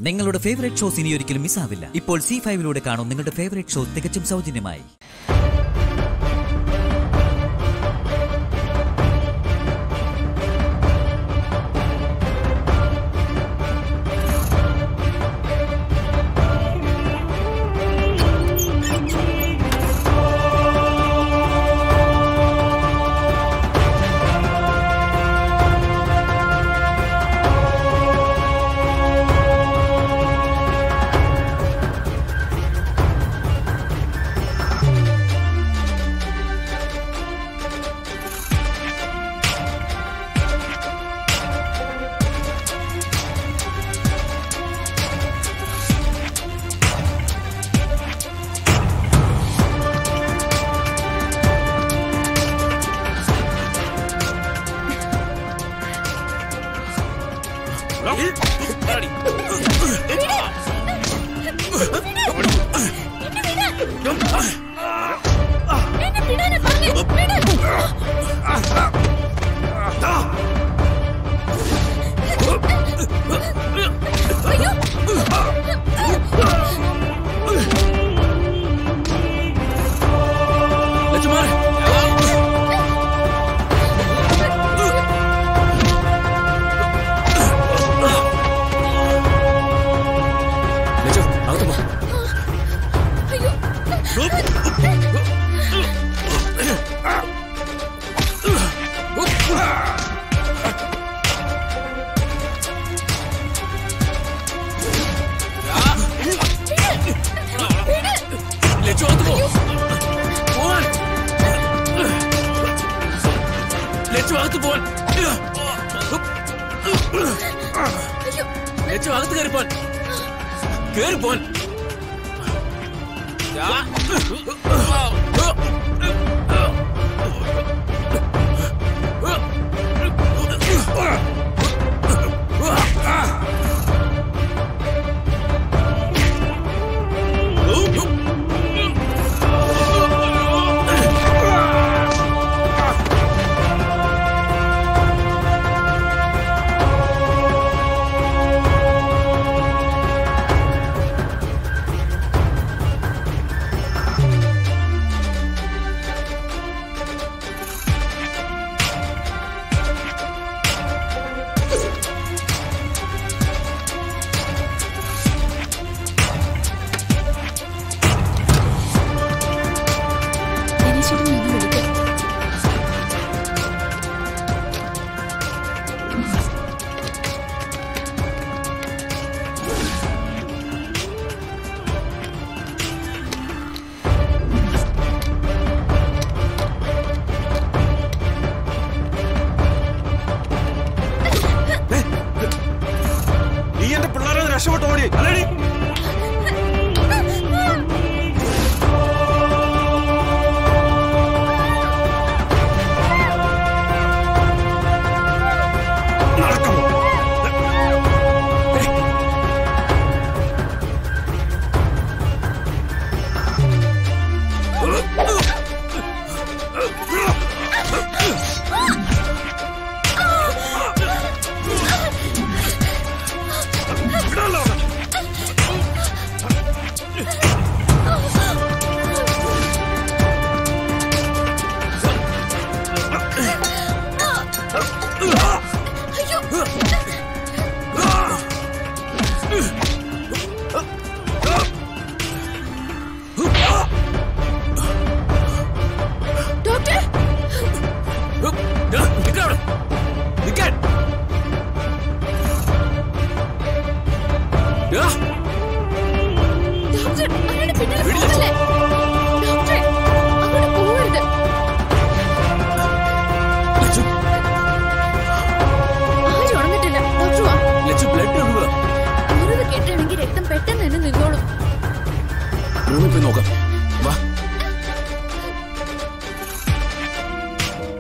നിങ്ങളുടെ favourite shows ഇനി ഒരിക്കലും മിസ്സാവില്ല. ഇപ്പോൾ C5 കാണും നിങ്ങളുടെ ഫേവറേറ്റ് ഷോ തികച്ചും സൗജന്യമായി.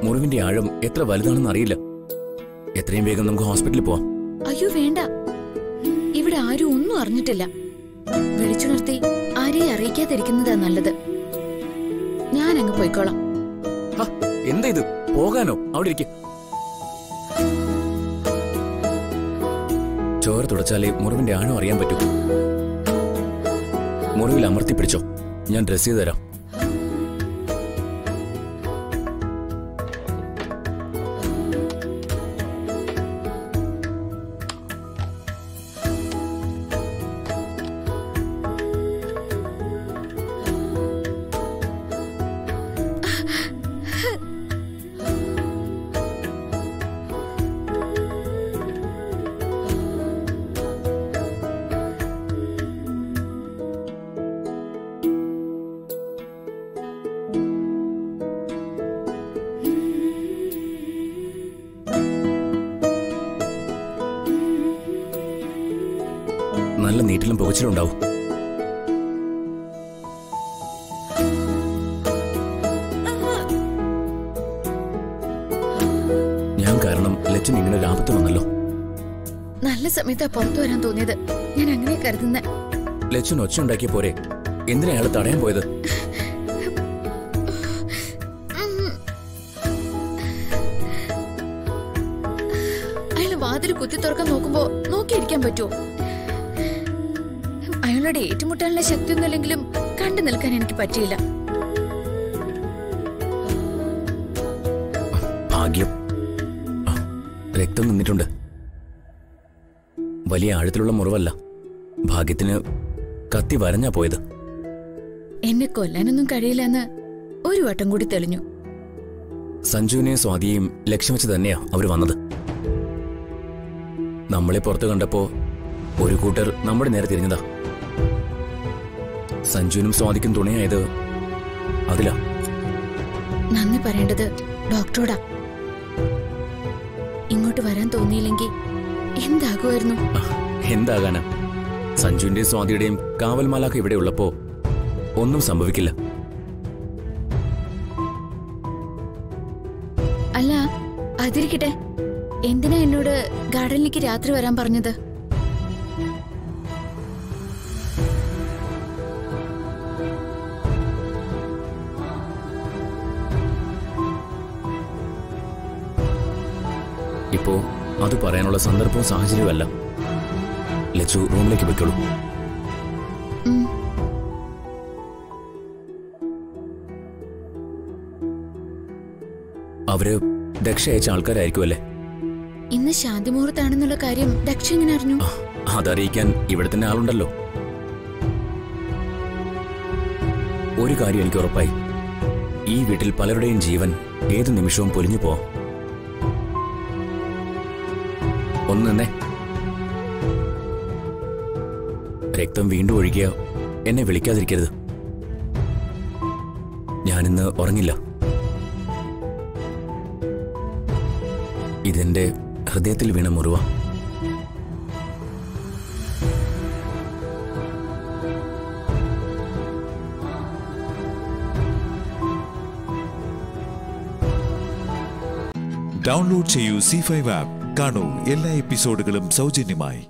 മുറിവിന്റെ ആഴം എത്ര വലുതാണെന്ന് അറിയില്ല. എത്രയും വേഗം നമുക്ക് ഹോസ്പിറ്റലിൽ പോവാം. അയ്യോ വേണ്ട, ഇവിടെ ആരും ഒന്നും അറിഞ്ഞിട്ടില്ല. വിളിച്ചുണർത്തി ആരെയും അറിയിക്കാതിരിക്കുന്നതാ നല്ലത്. ഞാൻ അങ്ങ് പോയിക്കോളാം. എന്താ ഇത്, പോകാനോ? അവിടെ ഇരിക്കും. ചോര തുടച്ചാലേ മുറിവിന്റെ ആഴം അറിയാൻ പറ്റൂ. മുറിവിൽ അമർത്തി പിടിച്ചോ, ഞാൻ ഡ്രസ് ചെയ്ത് തരാം. നല്ല നീറ്റിലും പുകച്ചിലുണ്ടാവും. ഞാൻ കാരണം ലച്ചൻ ഇങ്ങനെ ഒരു ആപത്ത് വന്നല്ലോ. നല്ല സമയത്താ പുറത്തു വരാൻ തോന്നിയത്. ഞാൻ അങ്ങനെ കരുതുന്ന. ലച്ചൻ ഒച്ച ഉണ്ടാക്കിയ പോരെ, എന്തിനാ അയാൾ തടയാൻ പോയത്? അയാള് വാതിൽ കുത്തി തുറക്കാൻ നോക്കുമ്പോ നോക്കിയിരിക്കാൻ പറ്റുമോ? അയാളുടെ ഏറ്റുമുട്ടാനുള്ള ശക്തിയൊന്നുമില്ലെങ്കിലും കണ്ടു നിൽക്കാൻ എനിക്ക് പറ്റിയില്ല. ഭാഗ്യം, രക്തം നിന്നിട്ടുണ്ട്. വലിയ ആഴത്തിലുള്ള മുറിവല്ല. ഭാഗ്യത്തിന് കത്തി വരഞ്ഞാ പോയത്. എന്നെ കൊല്ലാനൊന്നും കഴിയില്ലെന്ന് ഒരു വട്ടം കൂടി തെളിഞ്ഞു. സഞ്ജുവിനെയും സ്വാതിയെയും ലക്ഷ്യം വെച്ച് തന്നെയാ അവര് വന്നത്. നമ്മളെ പുറത്തു കണ്ടപ്പോ ഒരു കൂട്ടർ നമ്മുടെ നേരെ തിരിഞ്ഞതാ. സഞ്ജുവിനും സ്വാതിക്കും തുണയായത് അതിലാ. നന്ദി പറയേണ്ടത് ഡോക്ടറോടാ. ഇങ്ങോട്ട് വരാൻ തോന്നിയില്ലെങ്കിൽ എന്താകുമായിരുന്നു? എന്താകാനാ, സഞ്ജുവിന്റെയും സ്വാതിയുടെയും കാവൽമാലാക്ക ഇവിടെ ഉള്ളപ്പോ ഒന്നും സംഭവിക്കില്ല. അല്ല, അതിരിക്കട്ടെ, എന്തിനാ എന്നോട് ഗാർഡനിലേക്ക് രാത്രി വരാൻ പറഞ്ഞത്? ഇപ്പോ അത് പറയാനുള്ള സന്ദർഭവും സാഹചര്യമല്ല. ലച്ചു റൂമിലേക്ക് പോയിക്കോളൂ. അവര് ദക്ഷ അയച്ച ആൾക്കാരായിരിക്കുമല്ലേ? ഇന്ന് ശാന്തിമുഹൂർത്താണെന്നുള്ള കാര്യം ദക്ഷ എങ്ങനെ അറിഞ്ഞു? അതറിയിക്കാൻ ഇവിടെ തന്നെ ആളുണ്ടല്ലോ. ഒരു കാര്യം എനിക്ക് ഉറപ്പായി, ഈ വീട്ടിൽ പലരുടെയും ജീവൻ ഏതു നിമിഷവും പൊലിഞ്ഞു പോവാം. ഒന്ന് തന്നെ. രക്തം വീണ്ടും ഒഴുകിയ എന്നെ വിളിക്കാതിരിക്കരുത്. ഞാനിന്ന് ഉറങ്ങില്ല. ഇതെന്റെ ഹൃദയത്തിൽ വീണ മുറിവ. ഡൗൺലോഡ് ചെയ്യൂ C5 ആപ്പ്. കാണൂ എല്ലാ എപ്പിസോഡുകളും സൗജന്യമായി.